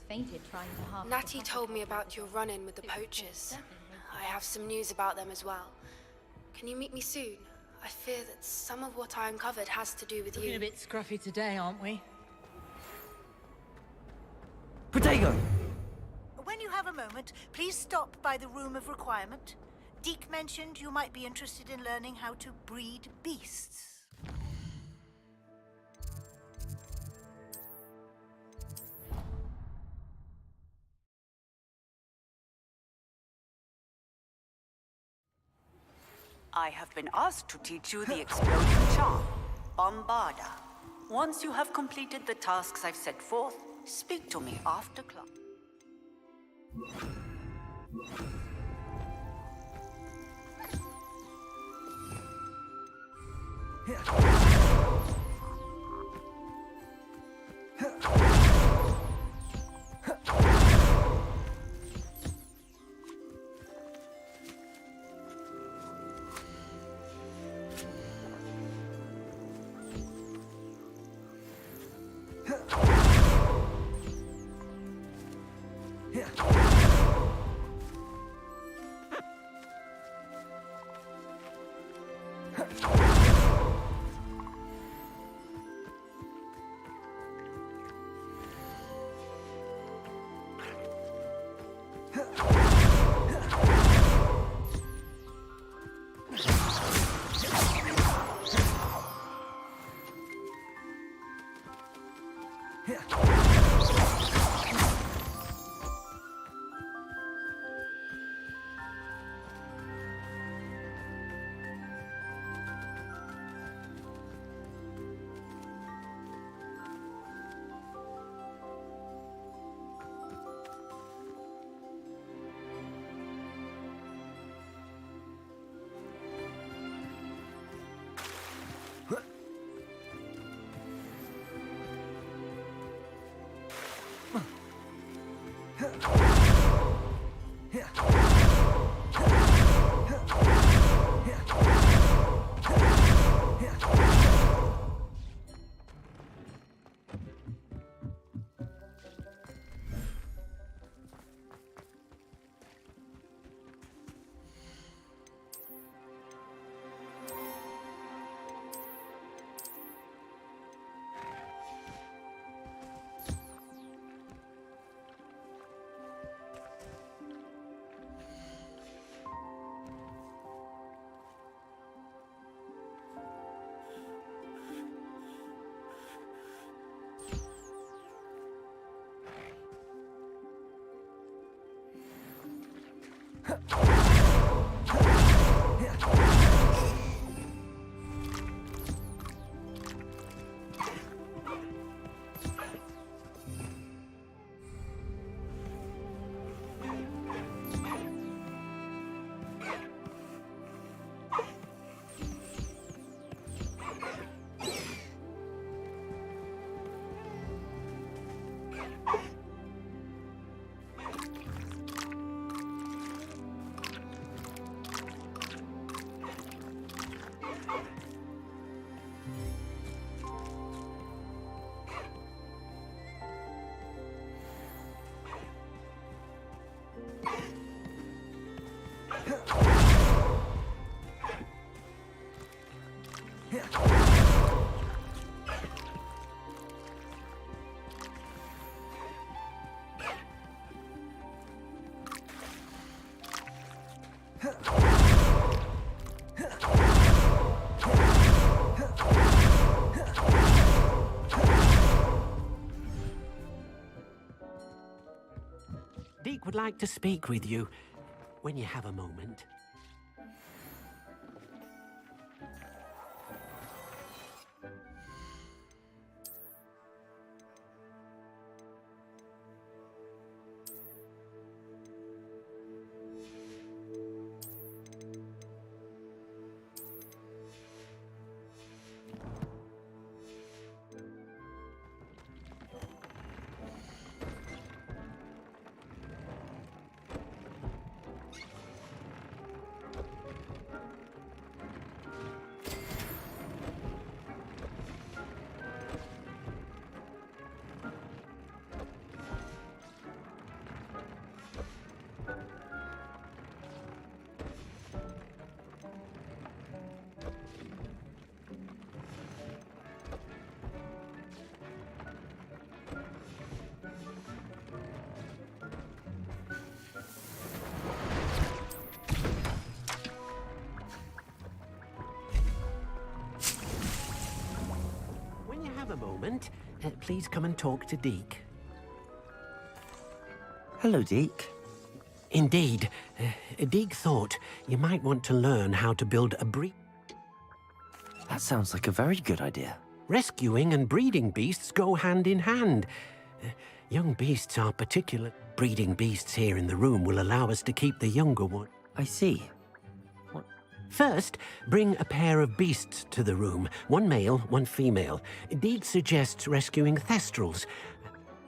fainted trying to harm. Natty told me about your run-in with the poachers. I have some news about them as well. Can you meet me soon? I fear that some of what I uncovered has to do with Looking you. a bit scruffy today, aren't we? Potato! When you have a moment, please stop by the Room of Requirement. Deke mentioned you might be interested in learning how to breed beasts. I have been asked to teach you the exploding charm, Bombarda. Once you have completed the tasks I've set forth, speak to me after class. Deke would like to speak with you when you have a moment. a moment, please come and talk to Deke. Hello, Deke. Indeed. Deke thought you might want to learn how to build a breed. That sounds like a very good idea. Rescuing and breeding beasts go hand in hand. Young beasts are particular. Breeding beasts here in the room will allow us to keep the younger one. I see. First, bring a pair of beasts to the room. One male, one female. Deke suggests rescuing thestrals.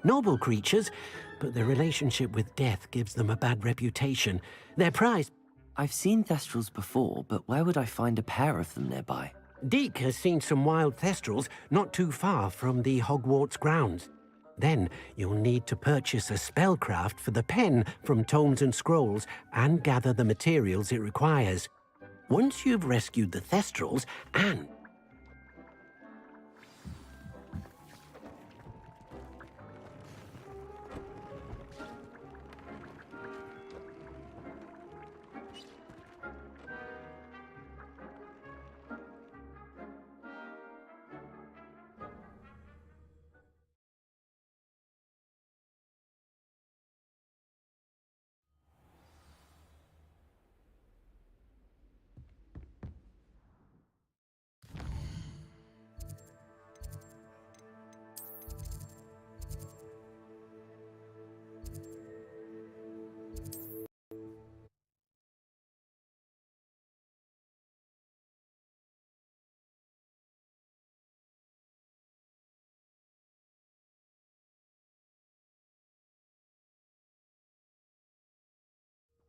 Noble creatures, but their relationship with death gives them a bad reputation. Their prize... I've seen thestrals before, but where would I find a pair of them nearby? Deke has seen some wild thestrals not too far from the Hogwarts grounds. Then you'll need to purchase a spellcraft for the pen from Tomes and Scrolls and gather the materials it requires. Once you've rescued the thestrals and...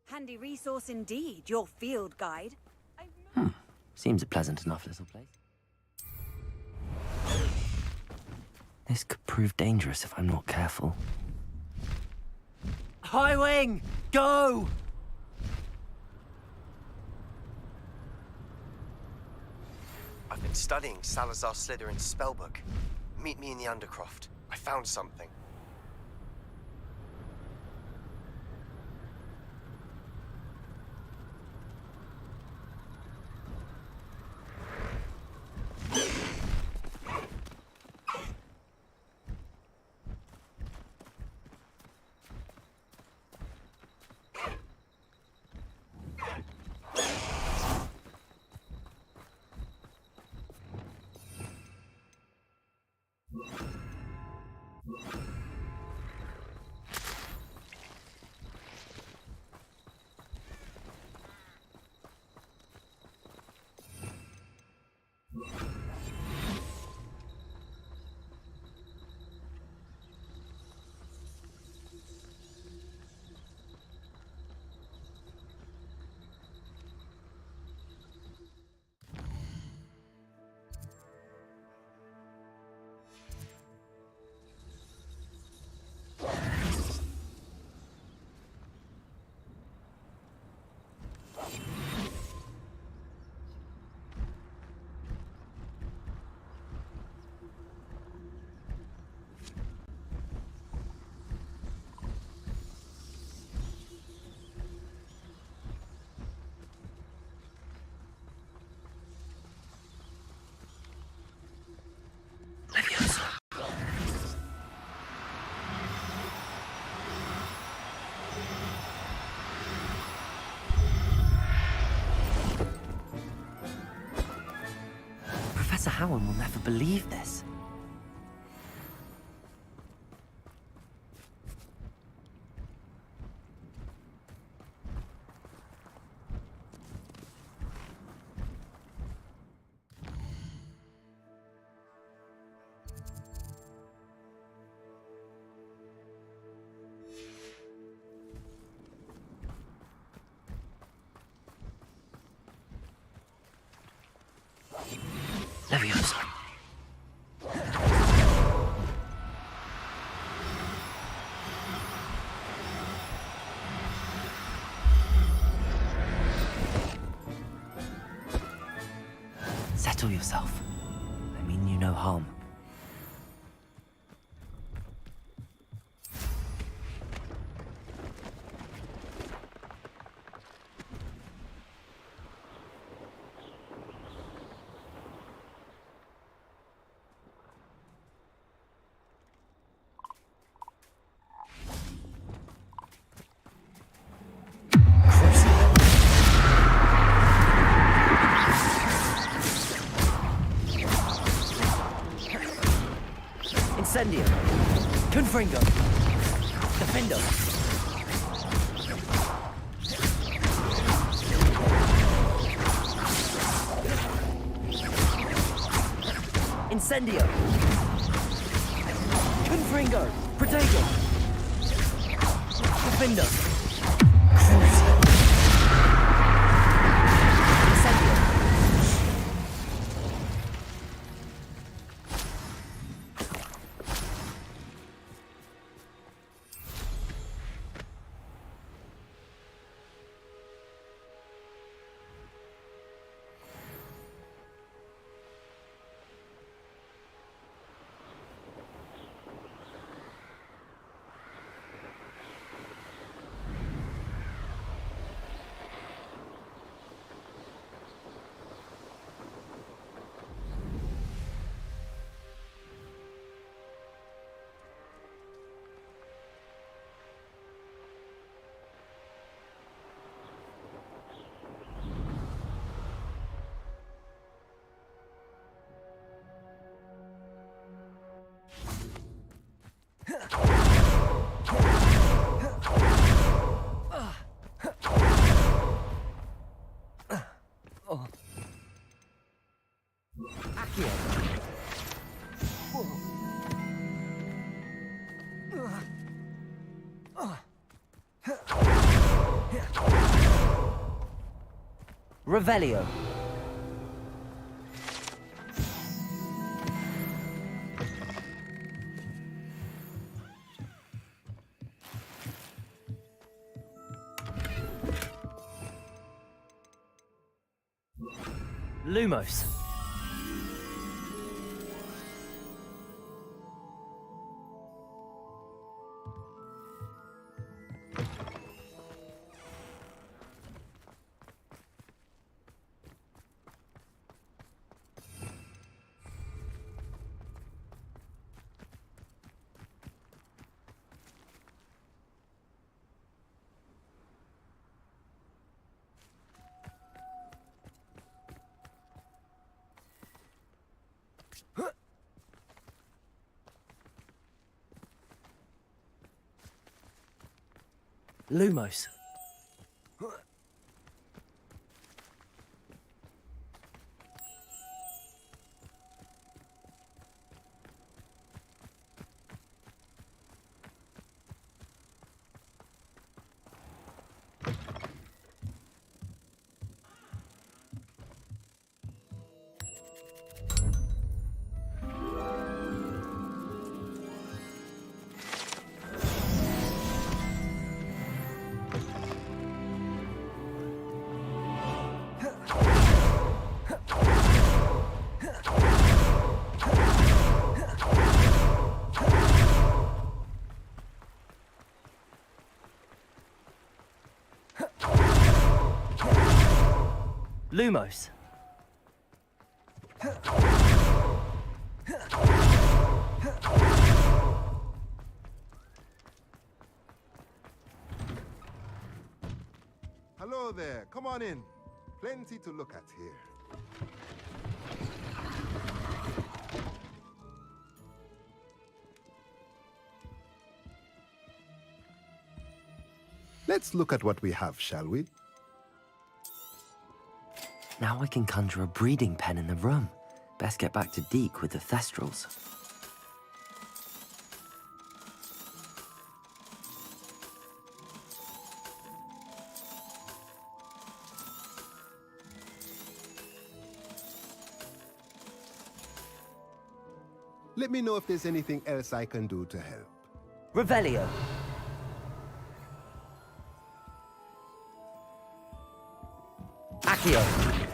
Handy resource indeed, your field guide. Seems a pleasant enough little place. This could prove dangerous if I'm not careful. High Wing! Go! I've been studying Salazar Slytherin's spellbook. Meet me in the Undercroft. I found something. Professor Howard will never believe this. Leviosa. Settle yourself. I mean you no harm. Incendio. Confringo. Defendo. Incendio. Confringo. Protego. Defendo. Incendio. Accio. Revelio. Lumos. Lumos. Lumos. Hello there. Come on in. Plenty to look at here. Let's look at what we have, shall we? Now I can conjure a breeding pen in the room. Best get back to Deke with the Thestrals. Let me know if there's anything else I can do to help. Revelio. Accio.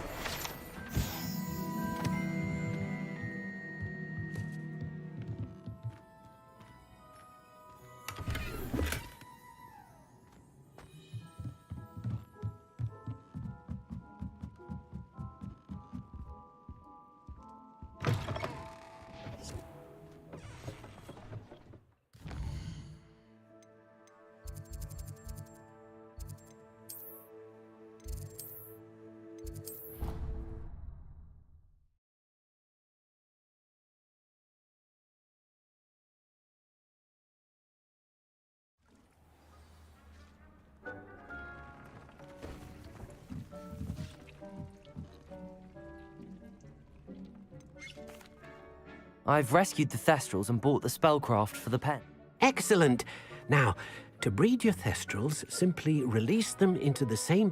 I've rescued the Thestrals and bought the spellcraft for the pen. Excellent. Now, to breed your Thestrals, simply release them into the same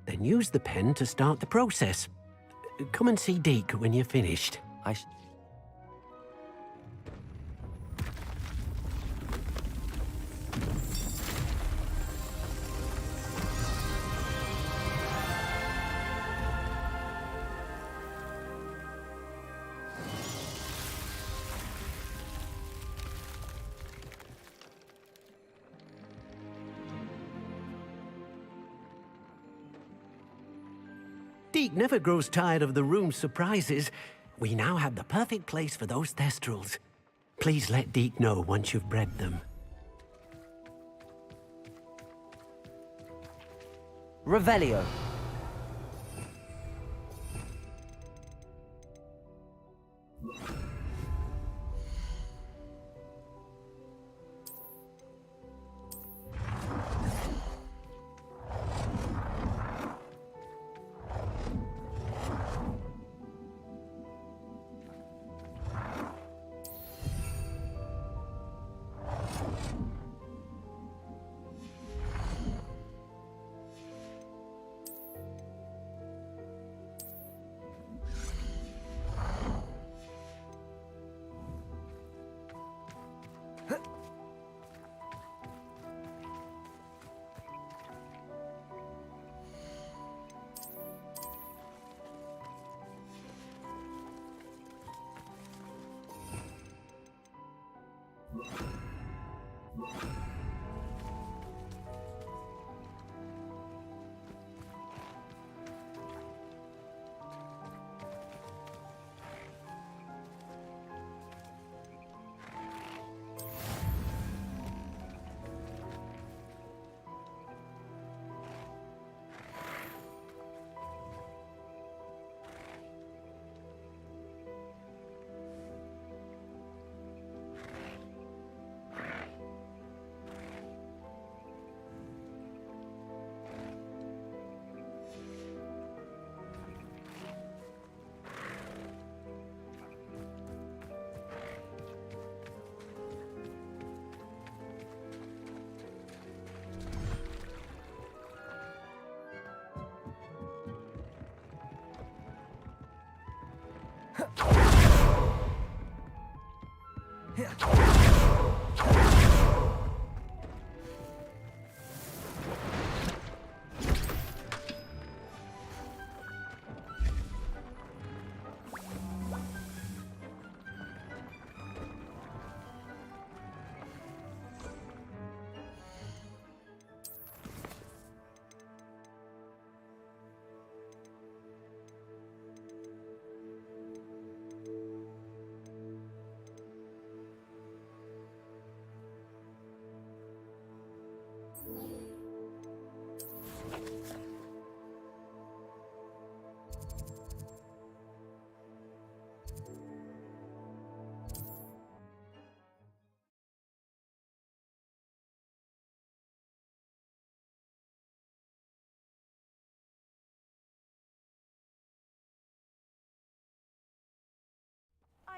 then use the pen to start the process. Come and see Deke when you're finished. Deke never grows tired of the room's surprises. We now have the perfect place for those Thestrals. Please let Deke know once you've bred them. Revelio.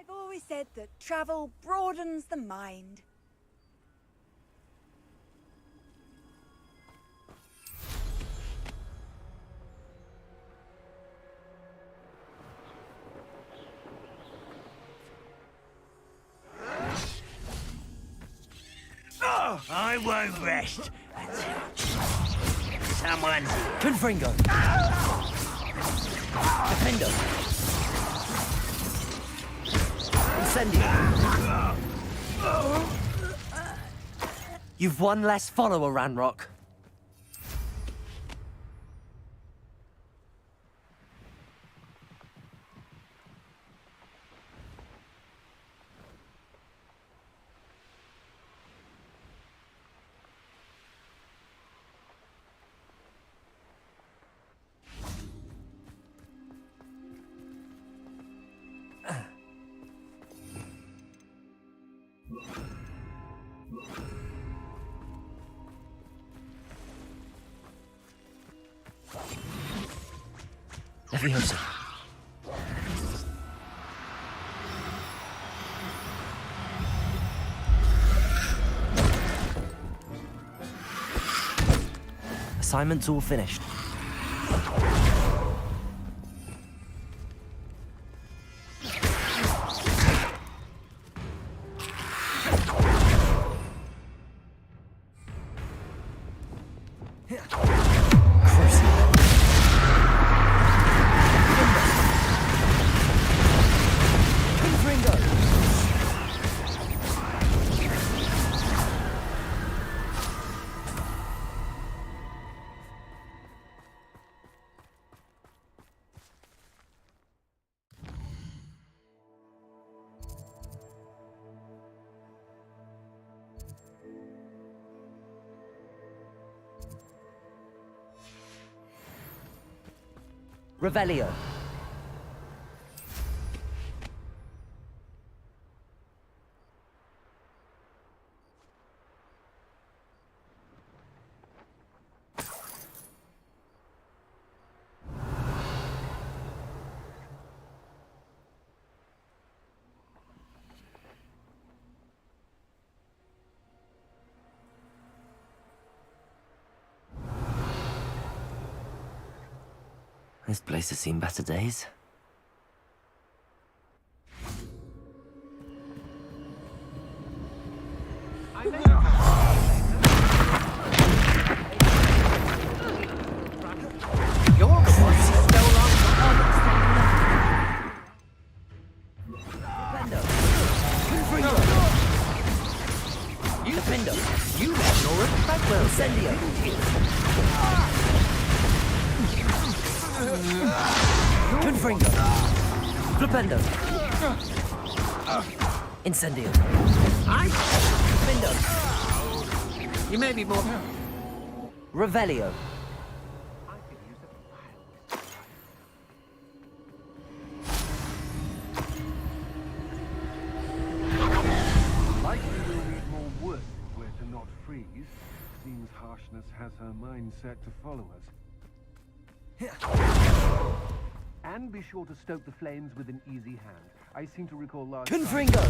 I've always said that travel broadens the mind. I won't rest until someone's here. Confringo. Defendo. Incendio. You've one less follower, Ranrock. Leviosa. assignment's all finished. Revelio. This place has seen better days. Flipendo. Incendio. Flipendo. You may be more. Revelio. Likely we'll need more wood where to not freeze. Seems harshness has her mind set to follow us. And be sure to stoke the flames with an easy hand. I seem to recall last Confringo!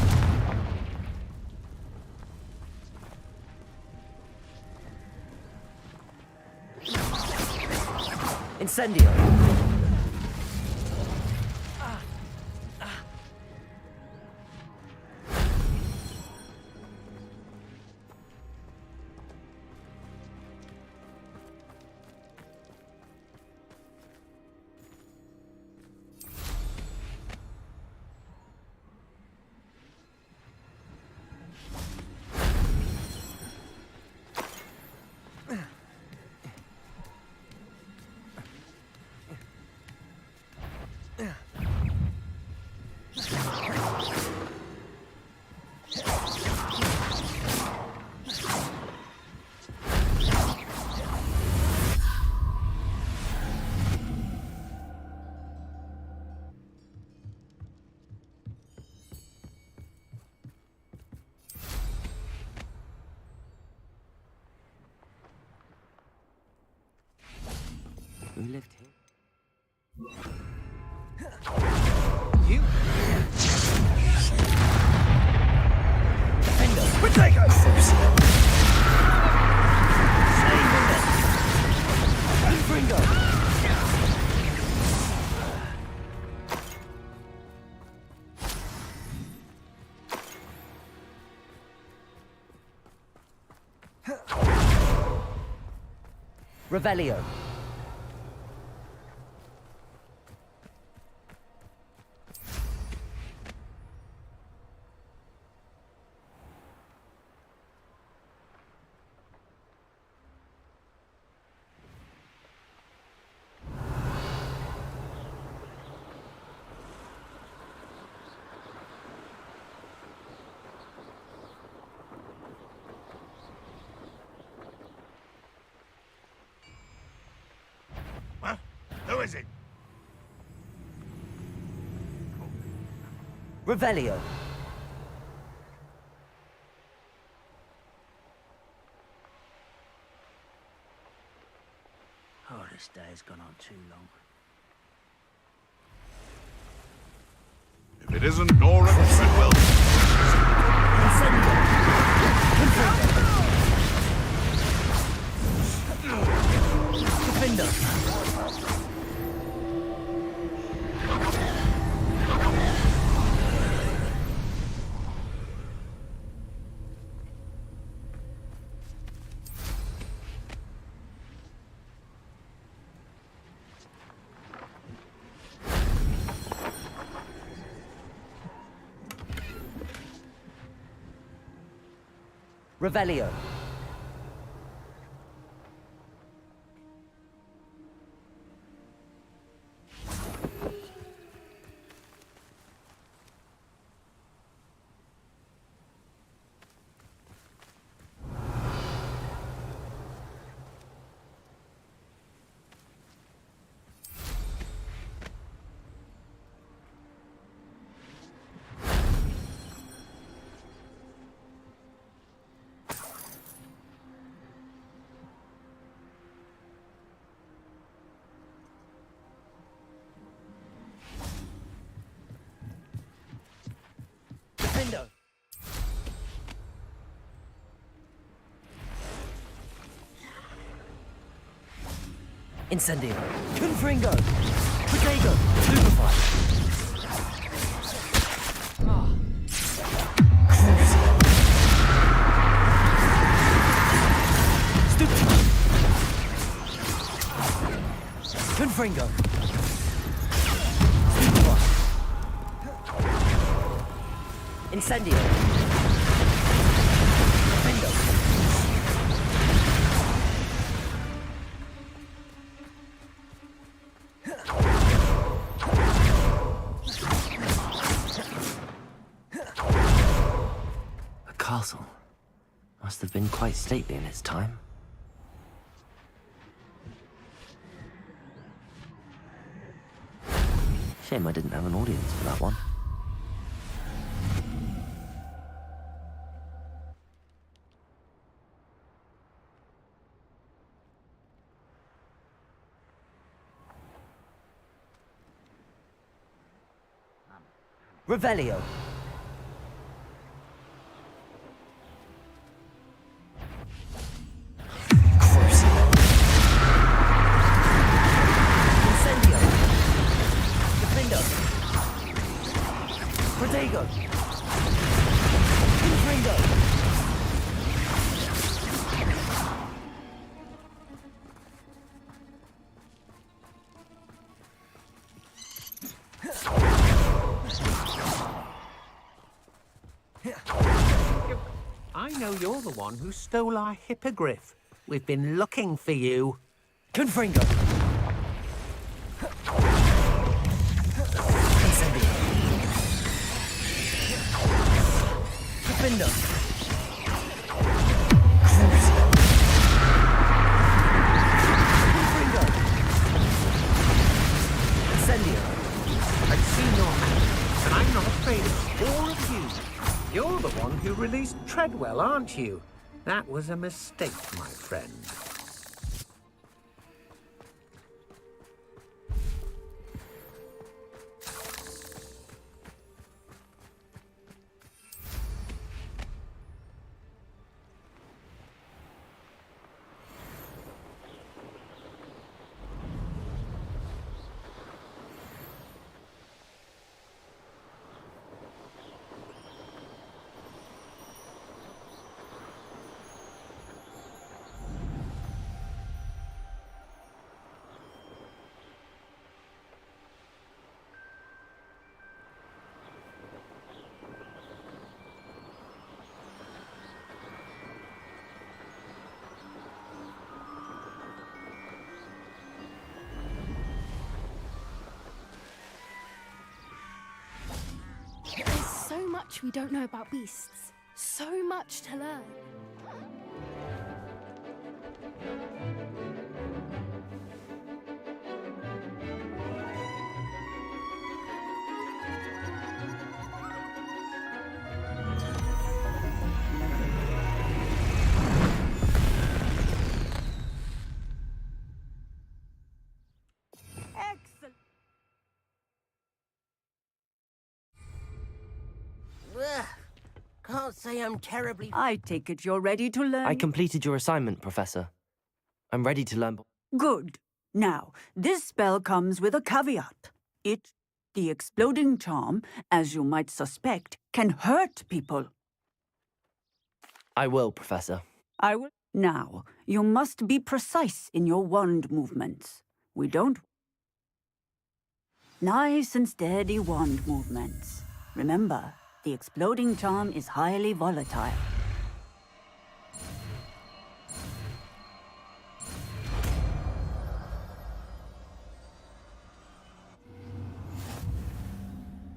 Incendio! Who lived here? You? Defender! Potato! Fringo! Revelio. Who is it? Revelio. Oh, this day has gone on too long. If it isn't Nora Treadwell. Defender! Revelio. Defender. Incendio. Confringo. Protego. Stupefy. Stupefy. Confringo. Incendio. Defendo. A castle. Must have been quite stately in its time. Shame I didn't have an audience for that one. Revelio. Incendio. Defendo. Protego. Confringo. I know you're the one who stole our hippogriff. We've been looking for you. Confringo. Incendio. Defender. Confringo. Incendio. I've seen your hand, and I'm not afraid of all of you. You're the one who released Treadwell, aren't you? That was a mistake, my friend. There's so much we don't know about beasts. So much to learn. Excellent. Can't say I'm terribly... I take it you're ready to learn. I completed your assignment, Professor. I'm ready to learn... Good. Now, this spell comes with a caveat. The exploding charm, as you might suspect, can hurt people. I will, Professor. I will. Now, you must be precise in your wand movements. We don't... Nice and steady wand movements. Remember, the exploding charm is highly volatile.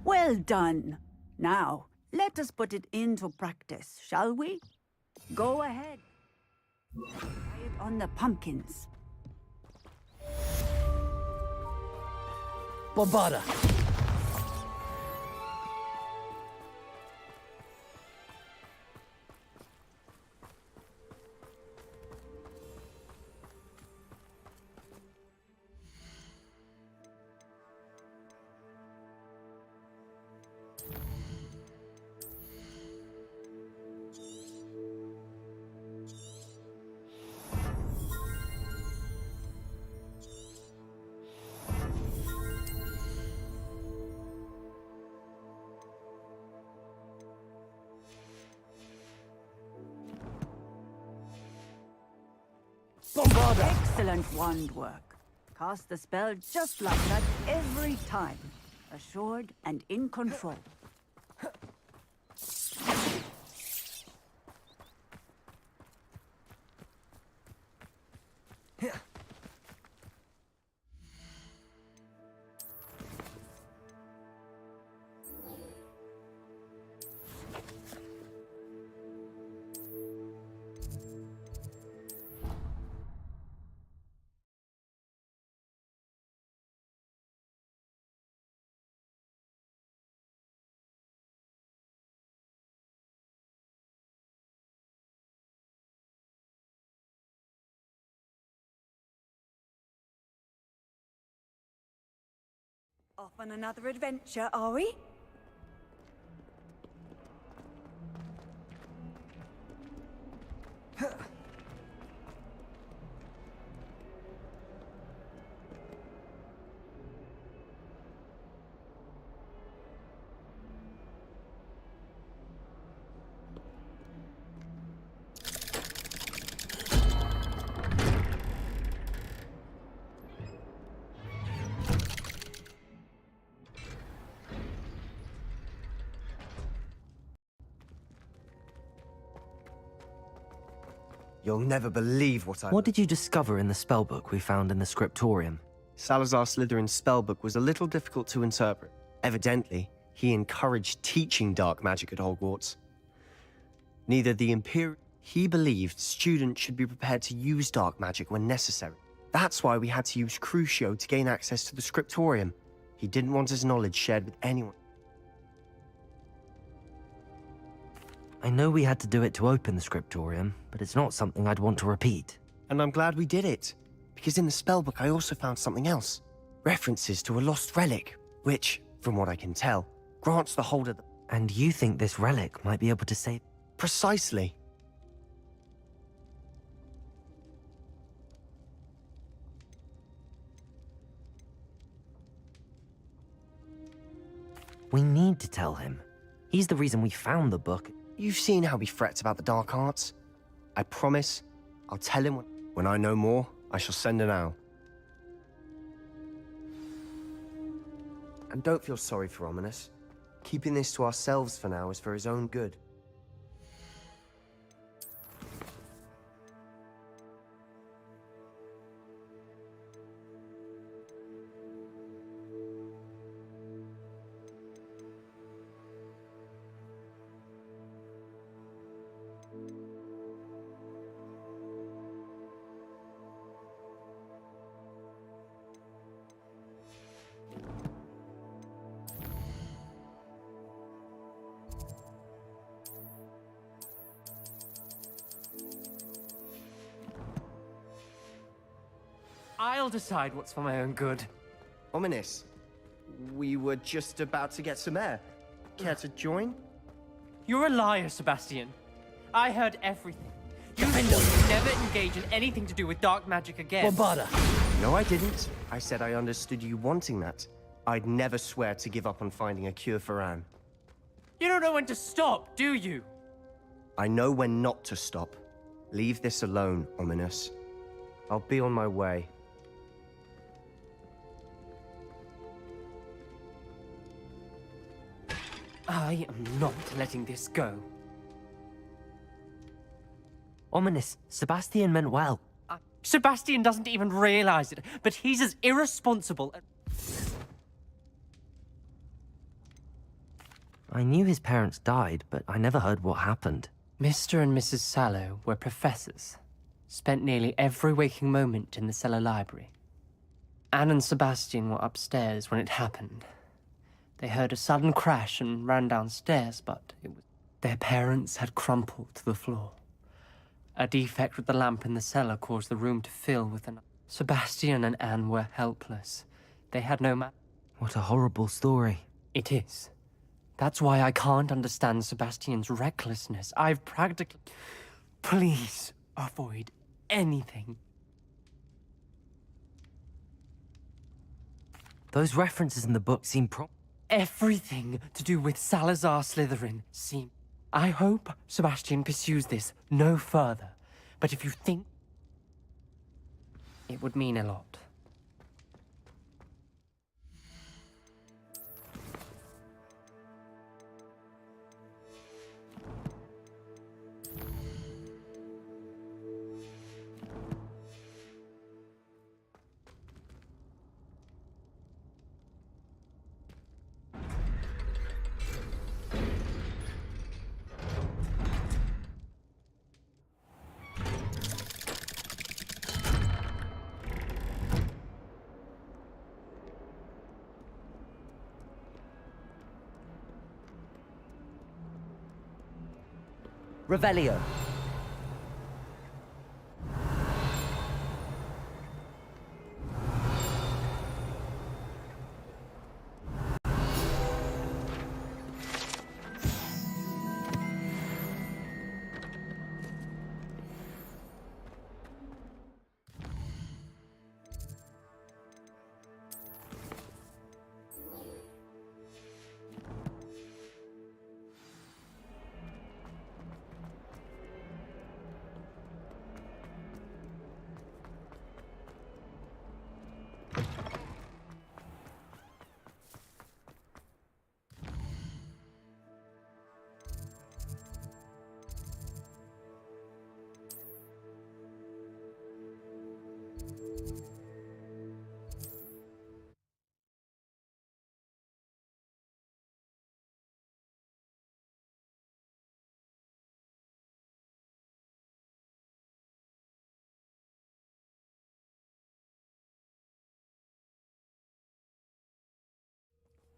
Well done. Now, let us put it into practice, shall we? Go ahead. Try it on the pumpkins. Bombarda! Bombarda! Excellent wand work. Cast the spell just like that every time. Assured and in control. Off on another adventure, are we? You'll never believe What did you discover in the spellbook we found in the scriptorium? Salazar Slytherin's spellbook was a little difficult to interpret. Evidently, he encouraged teaching dark magic at Hogwarts. Neither the Imperial... He believed students should be prepared to use dark magic when necessary. That's why we had to use Crucio to gain access to the scriptorium. He didn't want his knowledge shared with anyone. I know we had to do it to open the scriptorium, but it's not something I'd want to repeat. And I'm glad we did it, because in the spellbook I also found something else. References to a lost relic, which, from what I can tell, grants the holder the... And you think this relic might be able to save... Precisely. We need to tell him. He's the reason we found the book. You've seen how he frets about the dark arts. I promise, I'll tell him when I know more, I shall send an owl. And don't feel sorry for Ominous. Keeping this to ourselves for now is for his own good. I'll decide what's for my own good. Ominous, we were just about to get some air. Care to join? You're a liar, Sebastian. I heard everything. You swore you'd never engage in anything to do with dark magic again. Bombarda! No, I didn't. I said I understood you wanting that. I'd never swear to give up on finding a cure for Anne. You don't know when to stop, do you? I know when not to stop. Leave this alone, Ominous. I'll be on my way. I am not letting this go. Ominous, Sebastian meant well. Sebastian doesn't even realize it, but he's as irresponsible. I knew his parents died, but I never heard what happened. Mr. and Mrs. Sallow were professors. Spent nearly every waking moment in the cellar library. Anne and Sebastian were upstairs when it happened. They heard a sudden crash and ran downstairs, but their parents had crumpled to the floor. A defect with the lamp in the cellar caused the room to fill with an... Sebastian and Anne were helpless. They had no What a horrible story. It is. That's why I can't understand Sebastian's recklessness. I've practically... Please, avoid anything. Those references in the book seem Everything to do with Salazar Slytherin seem... I hope Sebastian pursues this no further, but if you think... It would mean a lot. Revelio.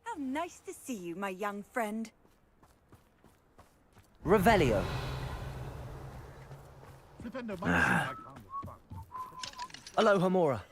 How nice to see you, my young friend. Revelio. Hello, Hamora.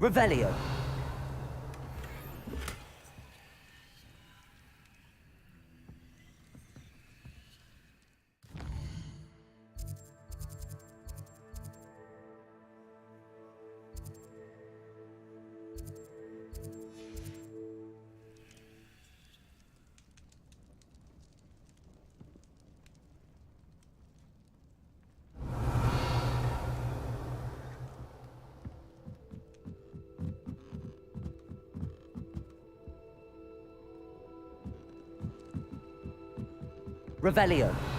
Revelio. Revelio.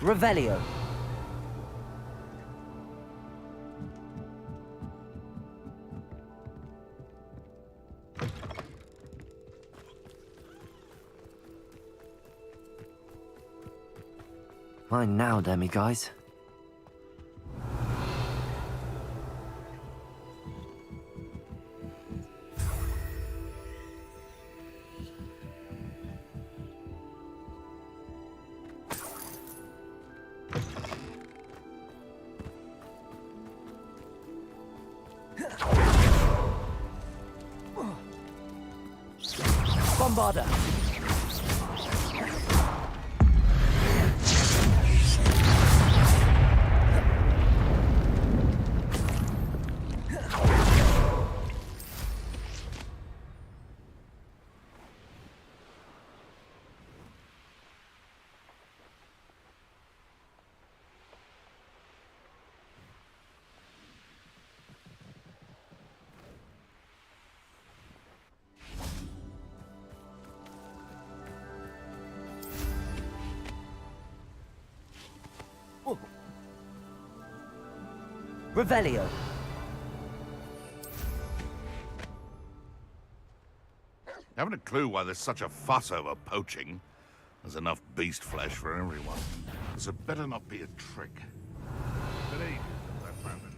Revelio. Mine now, demi-guys. Bombarda. Revelio. Haven't a clue why there's such a fuss over poaching. There's enough beast flesh for everyone. This had better not be a trick. But ages since I found it.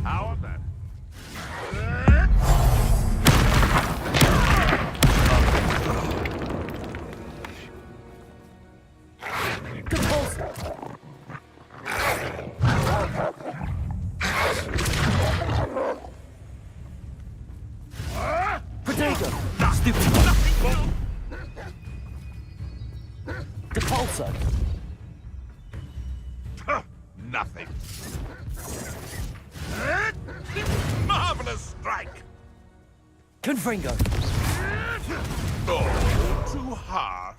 How of that? Nothing. Marvelous strike. Confringo. Oh, too harsh.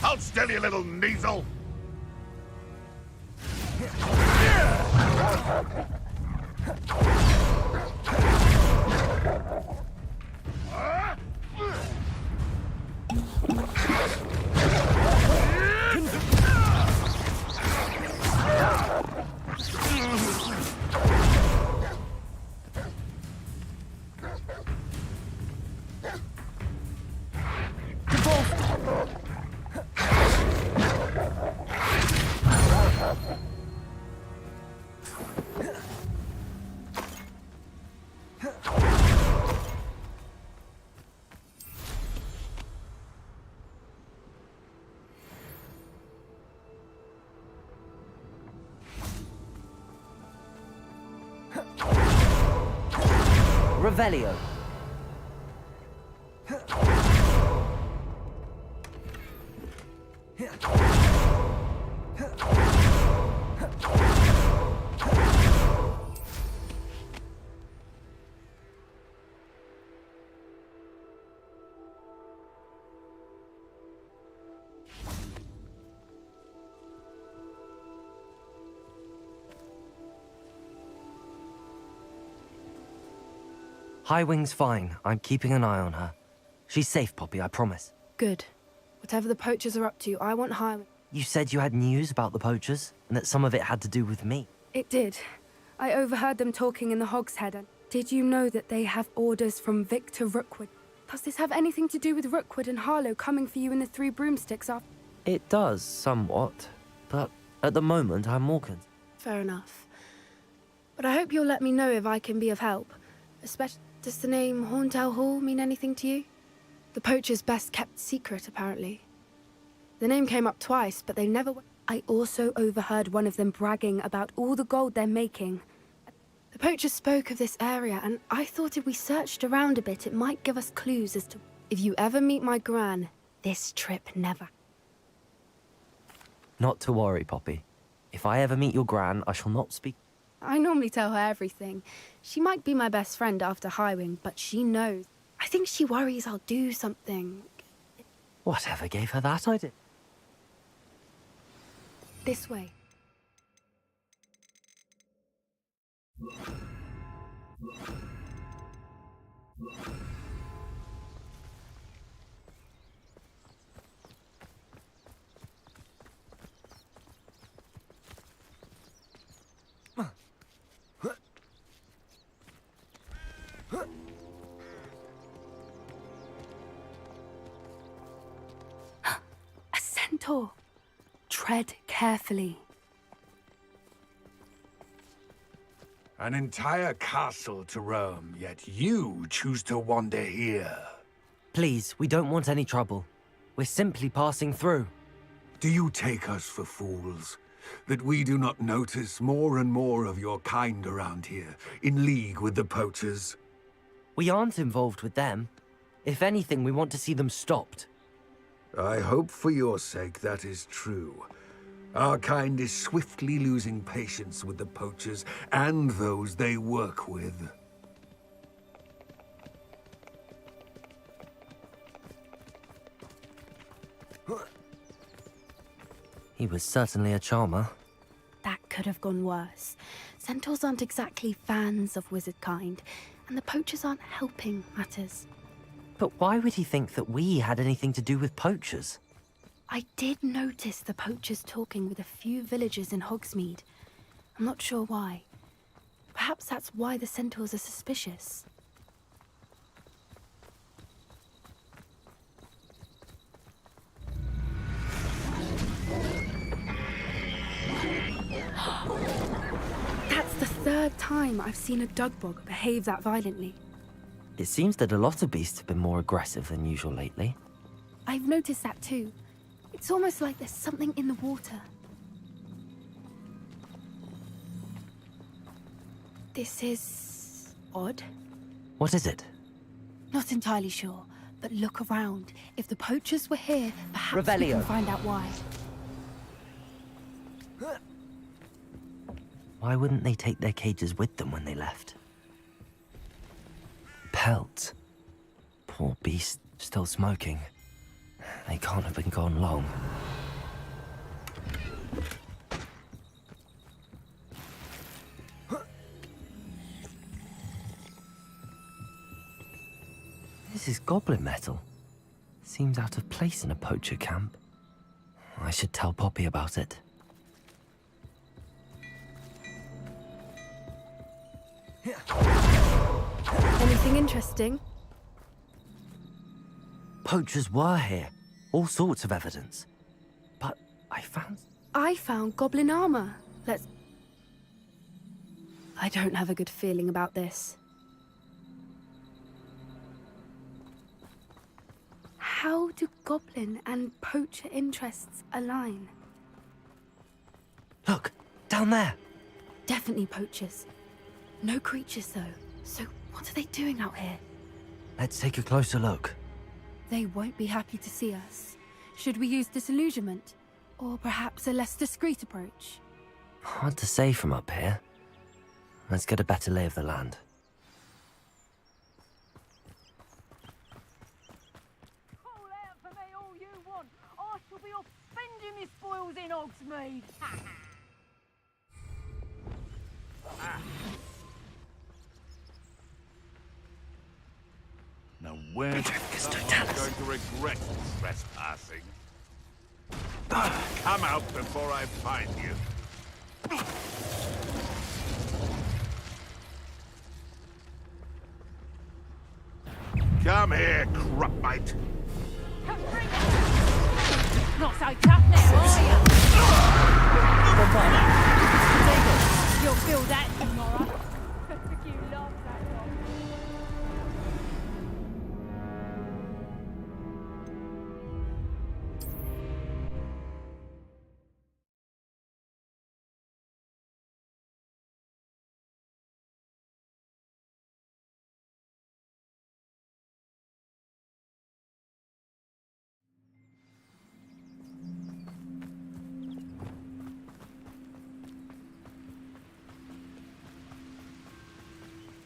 Hold still, you little neasel. Revelio. Highwing's fine. I'm keeping an eye on her. She's safe, Poppy, I promise. Good. Whatever the poachers are up to, I want Highwing. You said you had news about the poachers, and that some of it had to do with me. It did. I overheard them talking in the Hogshead. And did you know that they have orders from Victor Rookwood? Does this have anything to do with Rookwood and Harlow coming for you in the Three Broomsticks after? It does, somewhat. But at the moment, I'm more concerned. Fair enough. But I hope you'll let me know if I can be of help. Especially, does the name Horntail Hall mean anything to you? The poacher's best kept secret, apparently. The name came up twice, but they never... I also overheard one of them bragging about all the gold they're making. The poacher spoke of this area, and I thought if we searched around a bit, it might give us clues as to... If you ever meet my gran, this trip never... Not to worry, Poppy. If I ever meet your gran, I shall not speak... I normally tell her everything. She might be my best friend after Highwing, but she knows. I think she worries I'll do something. Whatever gave her that idea? This way. A centaur. Tread carefully. An entire castle to roam, yet you choose to wander here. Please, we don't want any trouble. We're simply passing through. Do you take us for fools? That we do not notice more and more of your kind around here, in league with the poachers? We aren't involved with them. If anything, we want to see them stopped. I hope for your sake that is true. Our kind is swiftly losing patience with the poachers and those they work with. He was certainly a charmer. That could have gone worse. Centaurs aren't exactly fans of wizard kind, and the poachers aren't helping matters. But why would he think that we had anything to do with poachers? I did notice the poachers talking with a few villagers in Hogsmeade. I'm not sure why. Perhaps that's why the centaurs are suspicious. That's the third time I've seen a dugbog behave that violently. It seems that a lot of beasts have been more aggressive than usual lately. I've noticed that too. It's almost like there's something in the water. This is odd. What is it? Not entirely sure, but look around. If the poachers were here, perhaps we Revelio. can find out why. Why wouldn't they take their cages with them when they left? Pelt. Poor beast, still smoking. They can't have been gone long. This is goblin metal. Seems out of place in a poacher camp. I should tell Poppy about it. Anything interesting? Poachers were here. All sorts of evidence. But I found goblin armor. I don't have a good feeling about this. How do goblin and poacher interests align? Look, down there. Definitely poachers. No creatures though. So what are they doing out here? Let's take a closer look. They won't be happy to see us. Should we use disillusionment? Or perhaps a less discreet approach? Hard to say from up here. Let's get a better lay of the land. Call out for me all you want. I shall be off spending my spoils in Hogsmeade. Now where's someone going to regret trespassing? Come out before I find you. Come here, crupmite. Not so tough now, are you? You'll feel that tomorrow. You love that one.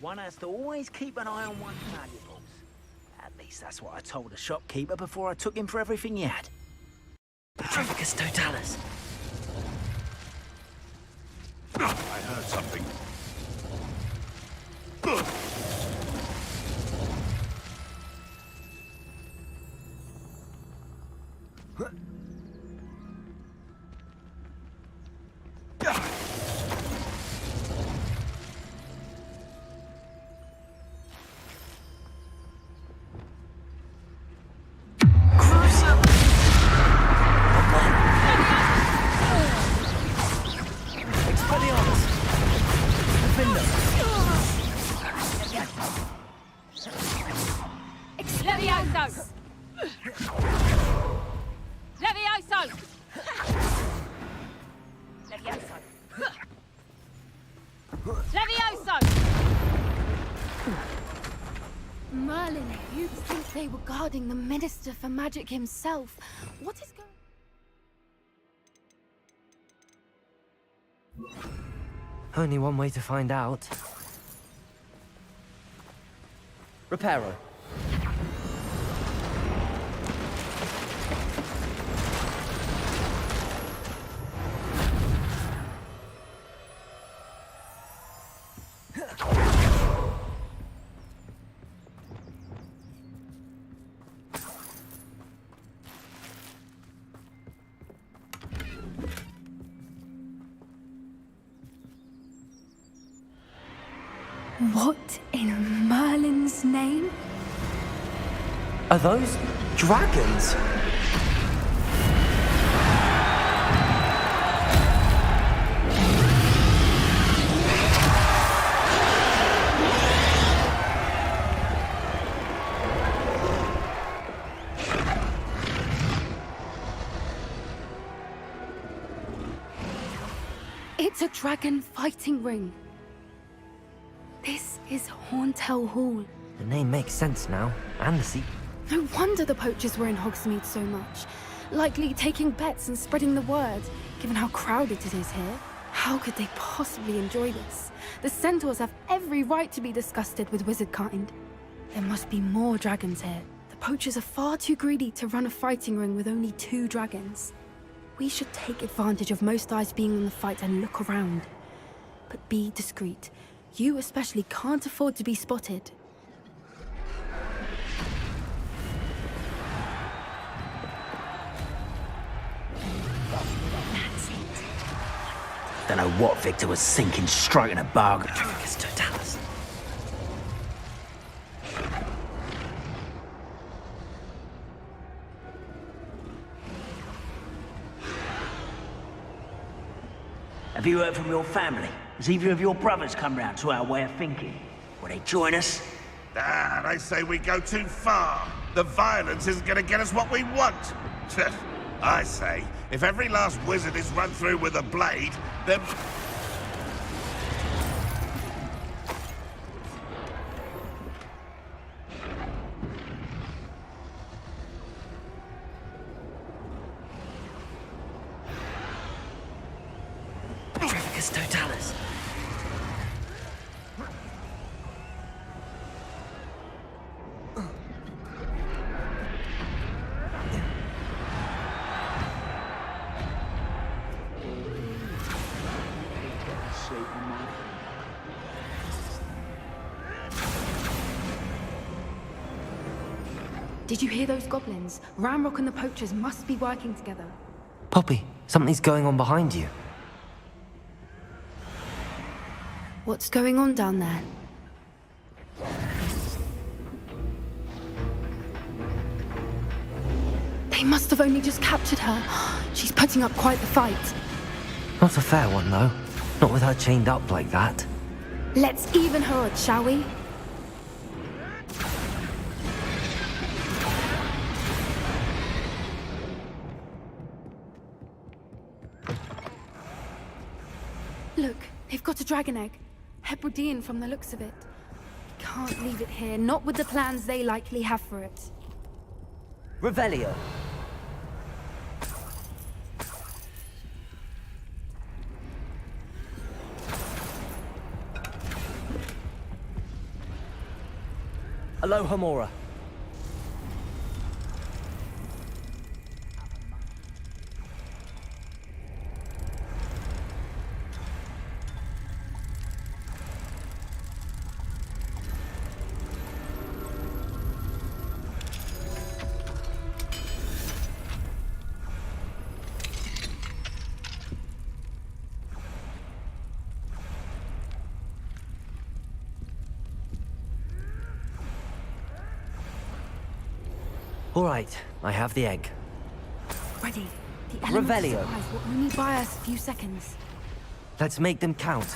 One has to always keep an eye on one's valuables. At least that's what I told the shopkeeper before I took him for everything he had. Petrificus totalis. I heard something. Levioso! Levioso! Levioso! Levioso! Merlin, you'd think they were guarding the Minister for Magic himself. What is going... Only one way to find out. Reparo. What in Merlin's name? Are those dragons? It's a dragon fighting ring. This is Horntail Hall. The name makes sense now, and the seat. No wonder the poachers were in Hogsmeade so much. Likely taking bets and spreading the word, given how crowded it is here. How could they possibly enjoy this? The centaurs have every right to be disgusted with wizard kind. There must be more dragons here. The poachers are far too greedy to run a fighting ring with only 2 dragons. We should take advantage of most eyes being on the fight and look around. But be discreet. You especially can't afford to be spotted. That's it. Don't know what Victor was thinking, striking a bargain. Tricus totalis. Have you heard from your family? Has either of your brothers come round to our way of thinking? Will they join us? Ah, they say we go too far. The violence isn't going to get us what we want. I say, if every last wizard is run through with a blade, then... Tricus totalis. Did you hear those goblins? Ramrock and the poachers must be working together. Poppy, something's going on behind you. What's going on down there? They must have only just captured her. She's putting up quite the fight. Not a fair one, though. Not with her chained up like that. Let's even her odds, shall we? Look, they've got a dragon egg. Hebridean from the looks of it. Can't leave it here, not with the plans they likely have for it. Revelio. Alohomora. All right, I have the egg. Ready. The element of Revelio. surprise will only buy us a few seconds. Let's make them count.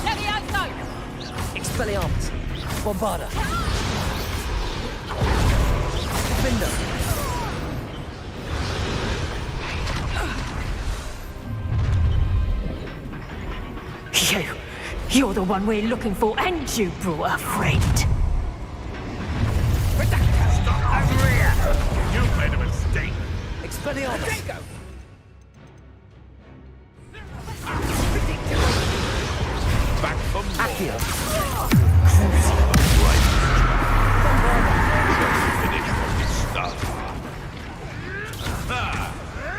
Levioso! Expelliarmus! Bombarda! Defender! You're the one we're looking for, and you brought a friend. Stop over here! You made a mistake. Expelliarmus! Back for more. Accio! Finish what we started. Ah,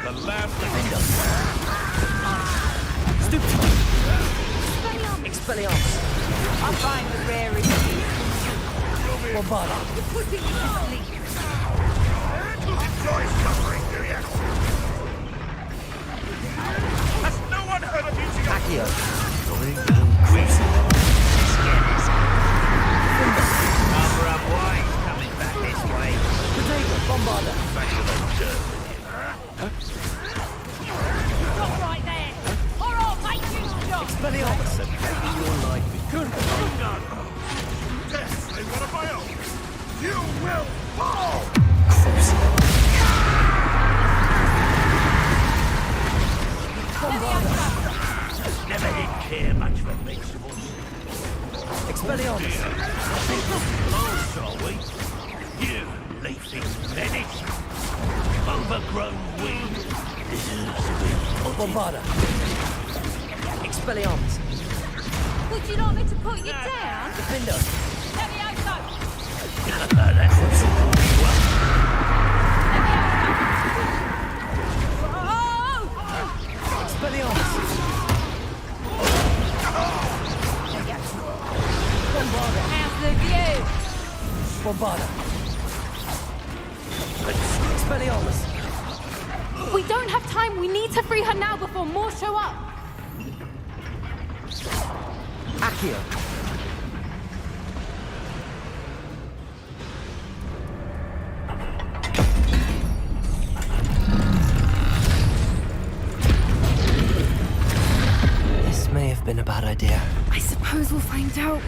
the lamb. Stupid! Expelliarmus! I find the rarest. Bombarda! You're putting me to sleep. Enjoy suffering, do you? Has no one heard of music? Accio! Number of wines coming back this way. Bombarda! Back to the dirt. Stop right there, or I'll make you stop. Expelliarmus! Maybe your life is good. Yes, I want to my own. You will fall! Never did care much for vegetables. Expelliarmus! Oh, shall we? You leafy menace. Overgrown weed. Deserves to be potted. Bombarda! Expelliarmus! Would you like me to put you down? Defender! Levioso! That's what's all you up. Expelliarmus! Bombarda! How's the view? Bombarda! Expelliarmus! We don't have time. We need to free her now before more show up. Accio! This may have been a bad idea. I suppose we'll find out.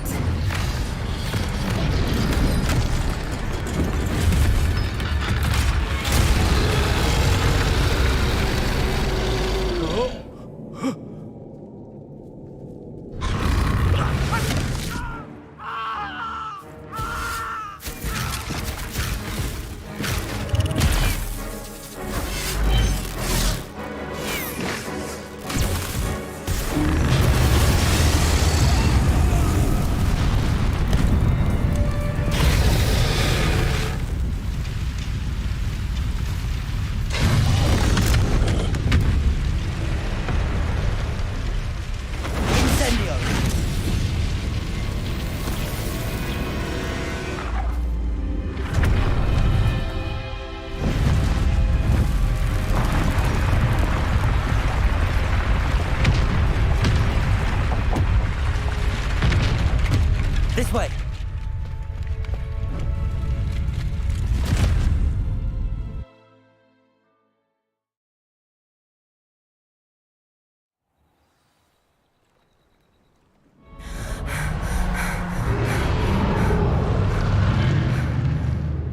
This way!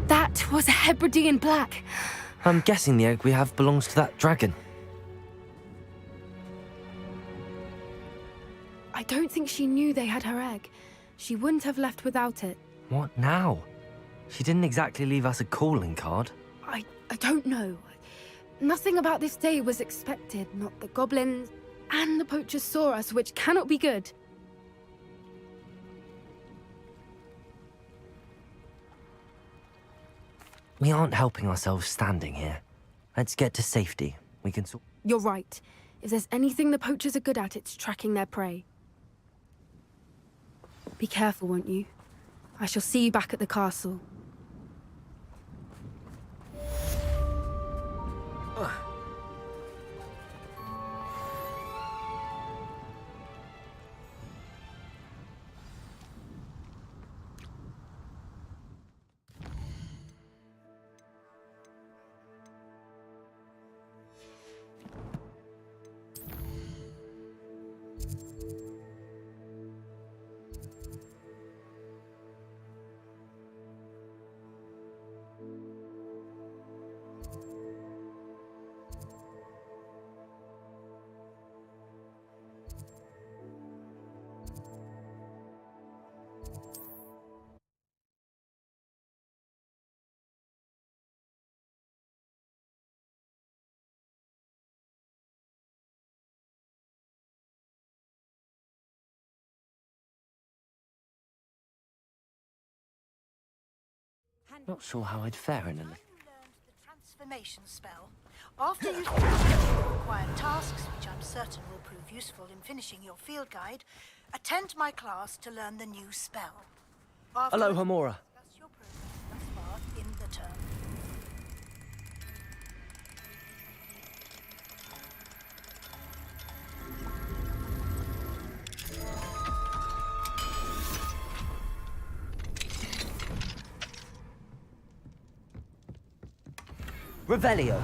That was a Hebridean black. I'm guessing the egg we have belongs to that dragon. I don't think she knew they had her egg. She wouldn't have left without it. What now? She didn't exactly leave us a calling card. I don't know. Nothing about this day was expected. Not the goblins and the poachers saw us, which cannot be good. We aren't helping ourselves standing here. Let's get to safety. We can sort. You're right. If there's anything the poachers are good at, it's tracking their prey. Be careful, won't you? I shall see you back at the castle. Not sure how I'd fare in a... You learned the transformation spell. After you've completed the required tasks, which I'm certain will prove useful in finishing your field guide, attend my class to learn the new spell. Hello, Hamora. Discuss your progress thus far in the term. Revelio.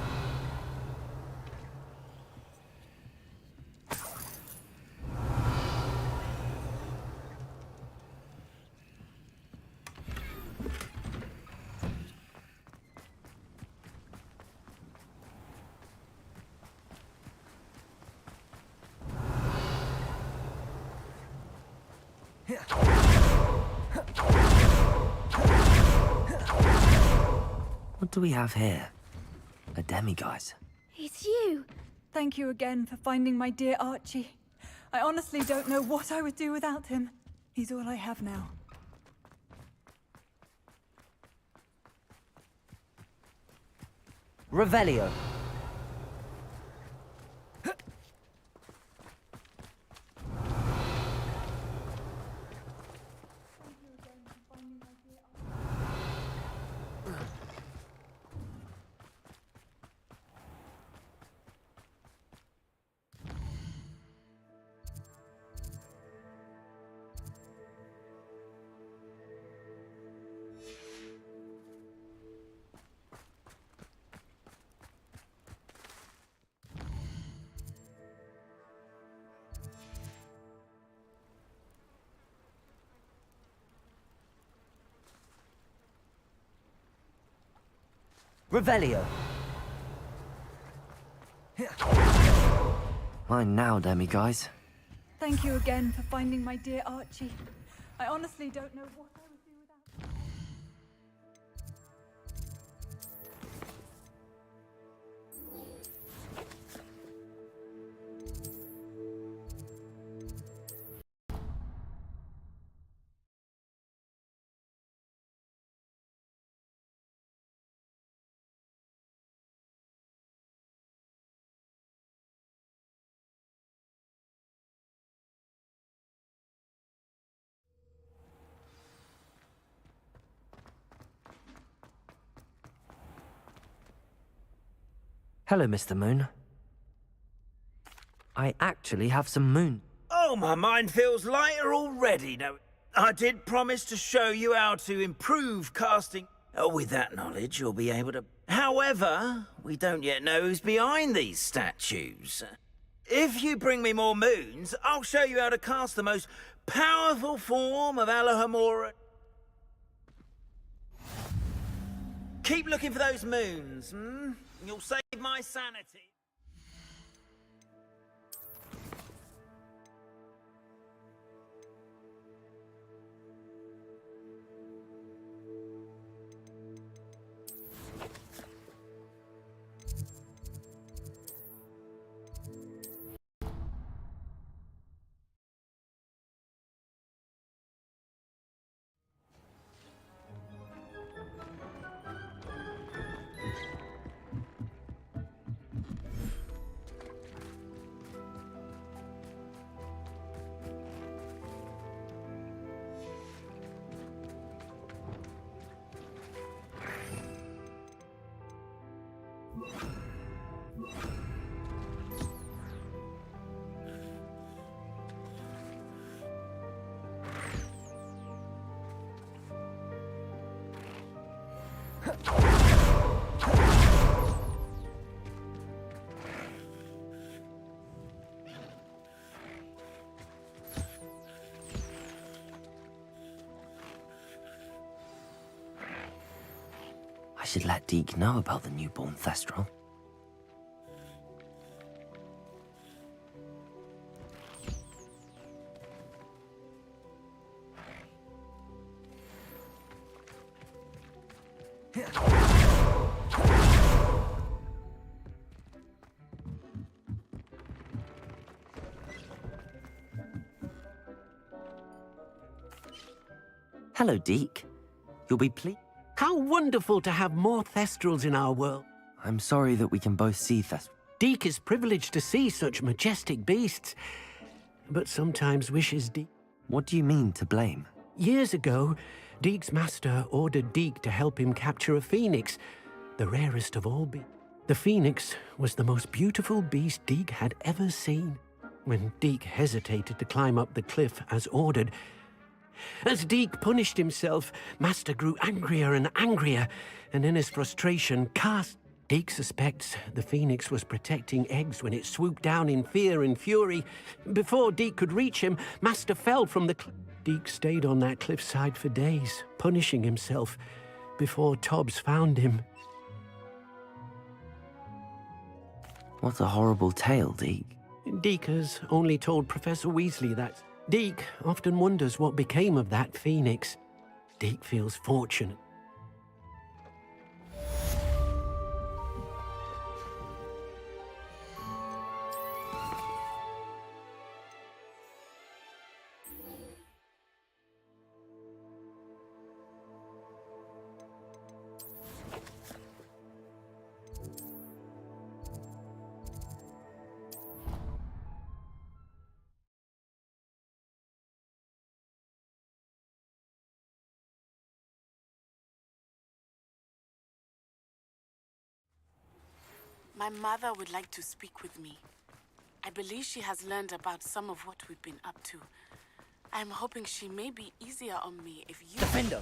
What do we have here? A demiguise. It's you! Thank you again for finding my dear Archie. I honestly don't know what I would do without him. He's all I have now. Revelio. Revelio. Mine now, demiguise. Thank you again for finding my dear Archie. I honestly don't know what I would do without him. Hello, Mr. Moon. I actually have some moon. Oh, my mind feels lighter already. Now, I did promise to show you how to improve casting. With that knowledge, you'll be able to... However, we don't yet know who's behind these statues. If you bring me more moons, I'll show you how to cast the most powerful form of Alohomora. Keep looking for those moons, hmm? You'll save my sanity. I should let Deke know about the newborn Thestral. Hello, Deke. You'll be pleased. How wonderful to have more Thestrals in our world. I'm sorry that we can both see Thest. Deek is privileged to see such majestic beasts, but sometimes wishes Deek... What do you mean, to blame? Years ago, Deek's master ordered Deek to help him capture a phoenix, the rarest of all beasts. The phoenix was the most beautiful beast Deek had ever seen. When Deek hesitated to climb up the cliff as ordered, as Deek punished himself, Master grew angrier and angrier, and in his frustration cast... Deek suspects the phoenix was protecting eggs when it swooped down in fear and fury. Before Deek could reach him, Master fell from the cliff. Deek stayed on that cliffside for days, punishing himself, before Tobbs found him. What a horrible tale, Deek. Deek has only told Professor Weasley that. Deek often wonders what became of that phoenix. Deek feels fortunate. My mother would like to speak with me. I believe she has learned about some of what we've been up to. I'm hoping she may be easier on me if you... Defender!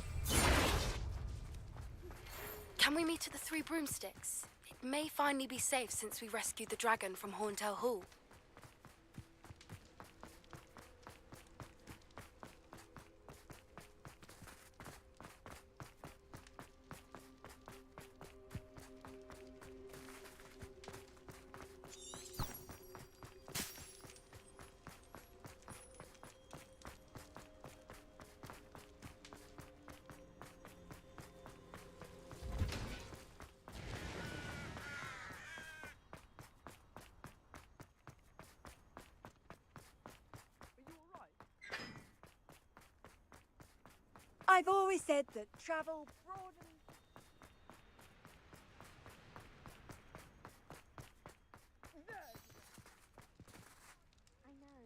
Can we meet at the Three Broomsticks? It may finally be safe since we rescued the dragon from Horntail Hall. I've always said that travel broadens... I know.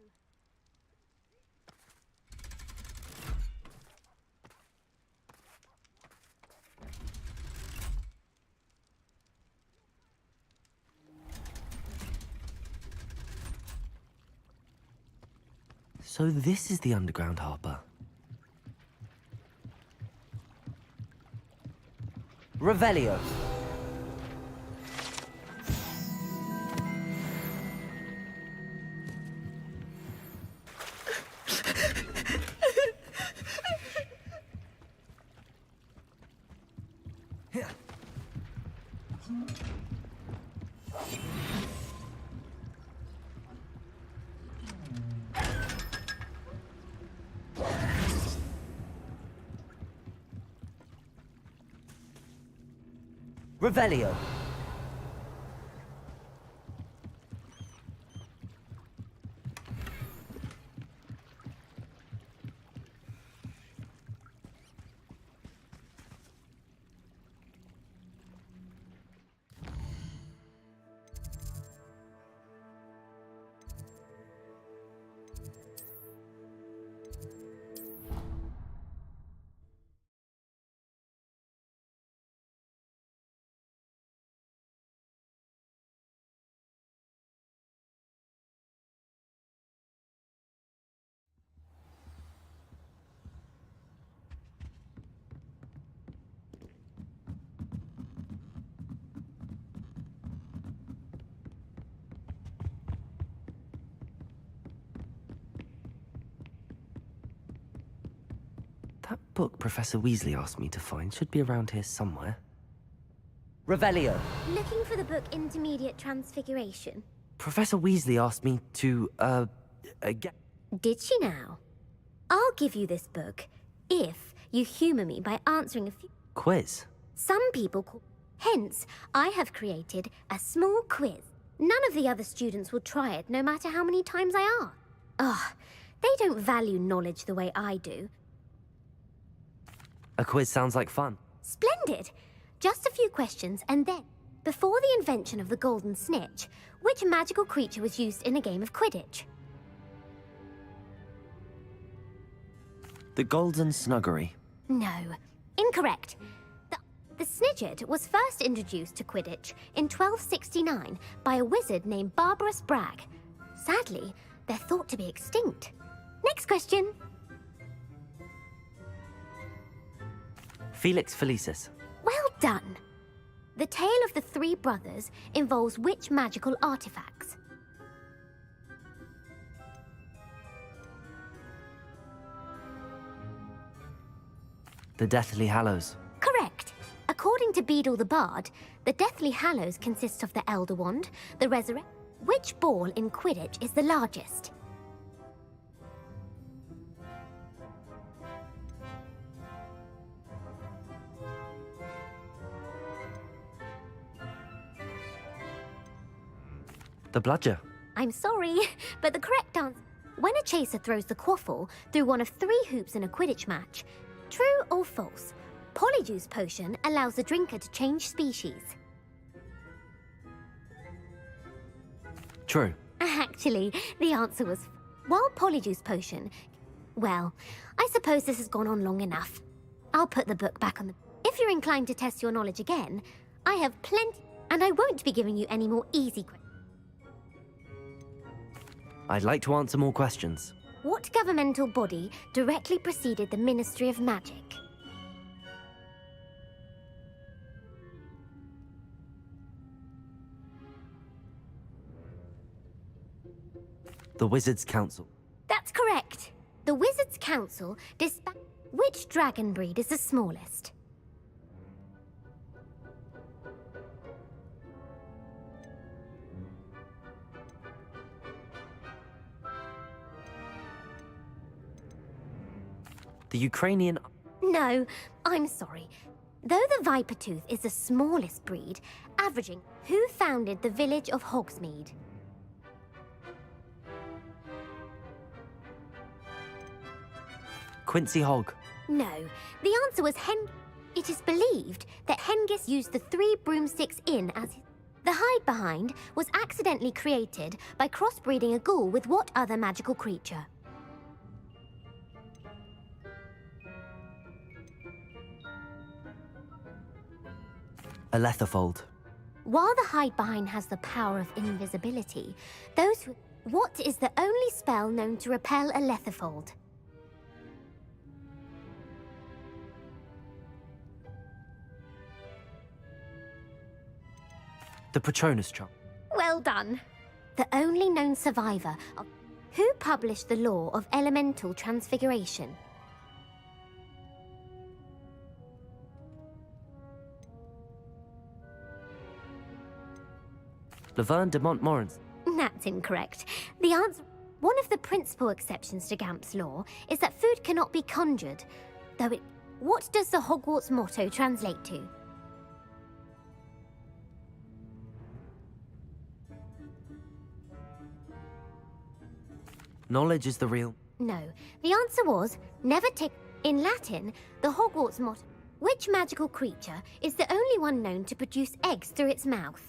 So this is the underground harbour. Revelio. Revelio. That book Professor Weasley asked me to find should be around here somewhere. Revelio. Looking for the book Intermediate Transfiguration? Professor Weasley asked me to, get... Did she now? I'll give you this book, if you humour me by answering a few... Quiz? Some people call... Hence, I have created a small quiz. None of the other students will try it, no matter how many times I ask. Ugh, they don't value knowledge the way I do. A quiz sounds like fun. Splendid! Just a few questions and then, before the invention of the golden snitch, which magical creature was used in a game of Quidditch? The Golden Snuggery. No, incorrect. The Snidget was first introduced to Quidditch in 1269 by a wizard named Barbarous Bragg. Sadly, they're thought to be extinct. Next question. Felix Felicis. Well done. The tale of the three brothers involves which magical artifacts? The Deathly Hallows. Correct. According to Beadle the Bard, the Deathly Hallows consists of the Elder Wand, the Resurrect. Which ball in Quidditch is the largest? The Bludger. I'm sorry, but the correct answer... When a chaser throws the quaffle through one of 3 hoops in a Quidditch match, true or false, Polyjuice Potion allows the drinker to change species. True. Actually, the answer was... While Polyjuice Potion... Well, I suppose this has gone on long enough. I'll put the book back on the... If you're inclined to test your knowledge again, I have plenty... And I won't be giving you any more easy questions. I'd like to answer more questions. What governmental body directly preceded the Ministry of Magic? The Wizards' Council. That's correct. The Wizards' Council dispatched... Which dragon breed is the smallest? The Ukrainian... No, I'm sorry. Though the Vipertooth is the smallest breed, averaging... Who founded the village of Hogsmeade? Quincy Hogg. No, the answer was It is believed that Hengist used the 3 broomsticks inn as his... The hide-behind was accidentally created by crossbreeding a ghoul with what other magical creature? A Letherfold. While the hide-behind has the power of invisibility, those who... What is the only spell known to repel a Letherfold? The Patronus Charm. Well done. The only known survivor of... Who published the law of elemental transfiguration? Laverne de Montmorency. That's incorrect. The answer... One of the principal exceptions to Gamp's law is that food cannot be conjured, though it... What does the Hogwarts motto translate to? Knowledge is the real... No. The answer was, never take... In Latin, the Hogwarts motto... Which magical creature is the only one known to produce eggs through its mouth?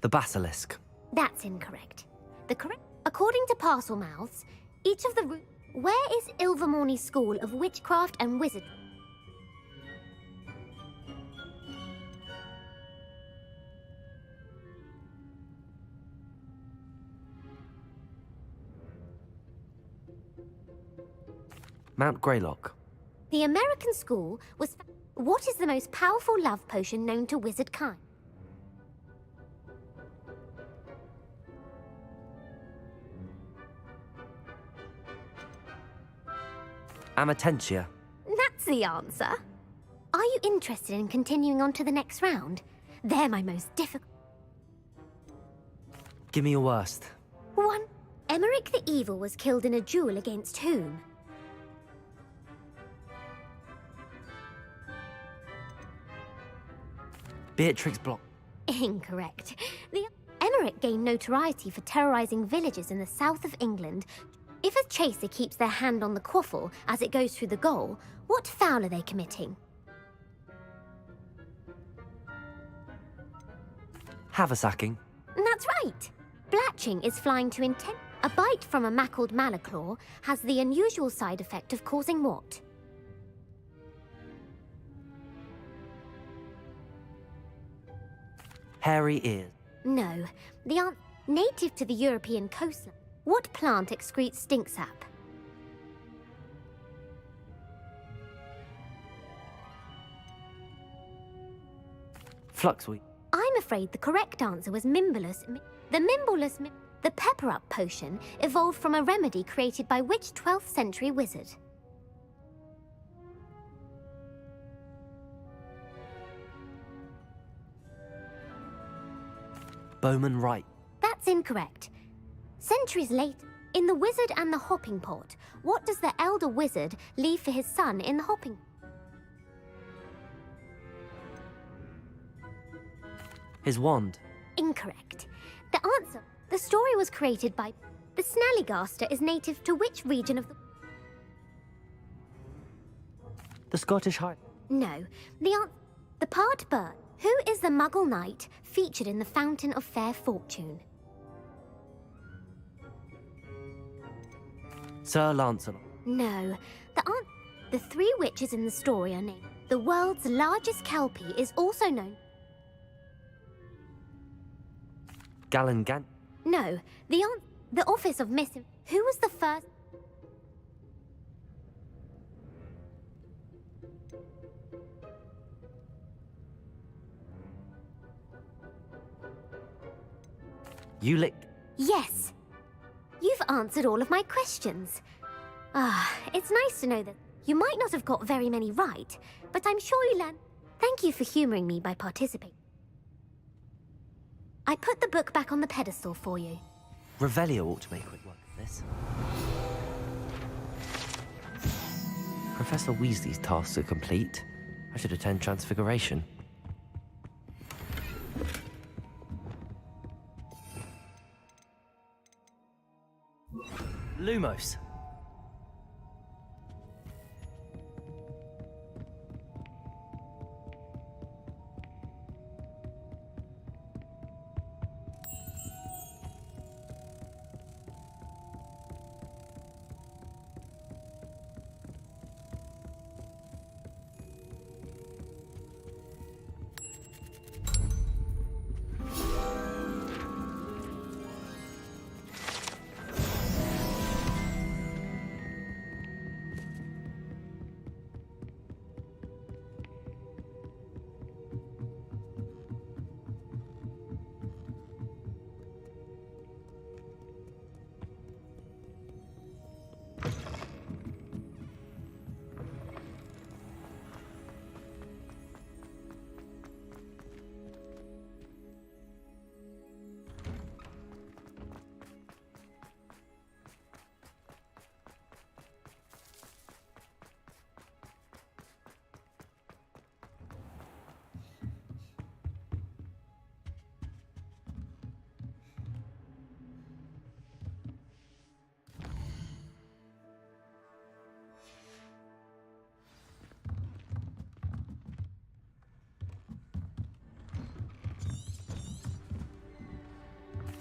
The Basilisk. That's incorrect. According to Parselmouths, each of the... Where is Ilvermorny's School of Witchcraft and Wizardry? Mount Greylock. The American school was... What is the most powerful love potion known to wizard kind? Amatentia. That's the answer. Are you interested in continuing on to the next round? They're my most difficult... Give me your worst. 1. Emmerich the Evil was killed in a duel against whom? Beatrix Block. Incorrect. The emirate gained notoriety for terrorizing villages in the south of England. If a chaser keeps their hand on the quaffle as it goes through the goal, what foul are they committing? Haversacking. That's right. Blatching is flying to intent. A bite from a mackled malaclaw has the unusual side effect of causing what? Hairy ears. No. The answer native to the European coastline. What plant excretes stink sap? Fluxweed. I'm afraid the correct answer was Mimbolus. The pepper-up potion evolved from a remedy created by which 12th century wizard? Bowman Wright. That's incorrect. Centuries later, in The Wizard and the Hopping Pot, what does the elder wizard leave for his son in the hopping? His wand. Incorrect. The answer. The story was created by... The Snallygaster is native to which region of the... The Scottish High. No. The part bird. Who is the Muggle knight featured in the Fountain of Fair Fortune? Sir Lancelot. No. The three witches in the story are named. The world's largest kelpie is also known... Gallangan. No. The office of Miss... Who was the first... Yes. You've answered all of my questions. It's nice to know that you might not have got very many right, but I'm sure you learned. Thank you for humouring me by participating. I put the book back on the pedestal for you. Revelio ought to make quick work of this. Professor Weasley's tasks are complete. I should attend Transfiguration. Lumos.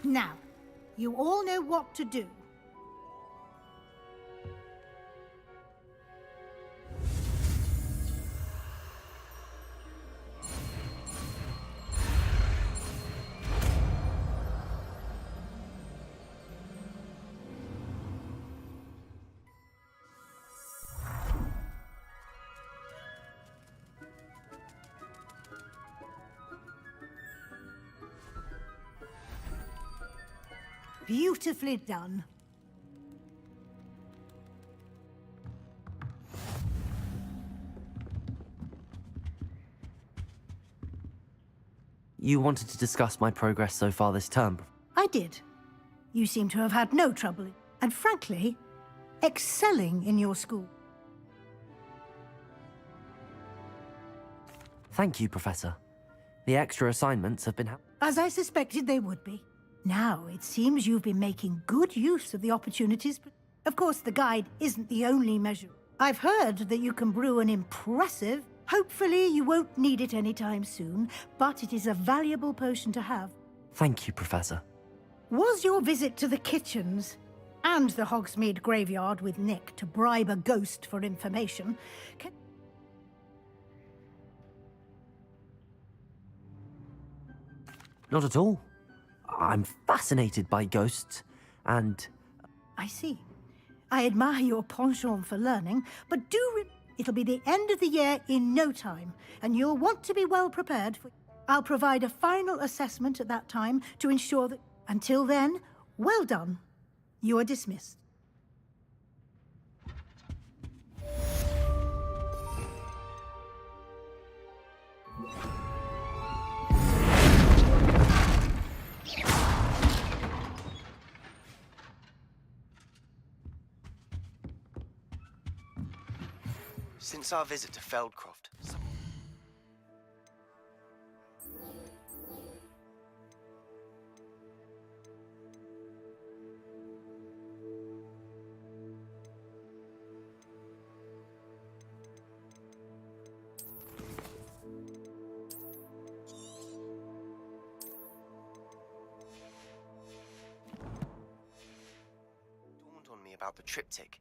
Now, you all know what to do. Beautifully done. You wanted to discuss my progress so far this term. I did. You seem to have had no trouble, and frankly, excelling in your school. Thank you, Professor. The extra assignments have been... As I suspected they would be. Now, it seems you've been making good use of the opportunities. Of course, the guide isn't the only measure. I've heard that you can brew an impressive... Hopefully, you won't need it anytime soon, but it is a valuable potion to have. Thank you, Professor. Was your visit to the kitchens and the Hogsmeade graveyard with Nick to bribe a ghost for information... Not at all. I'm fascinated by ghosts, and... I see. I admire your penchant for learning, but it'll be the end of the year in no time, and you'll want to be well prepared for... I'll provide a final assessment at that time to ensure that... Until then, well done. You are dismissed. Since our visit to Feldcroft, dawned on me about the triptych.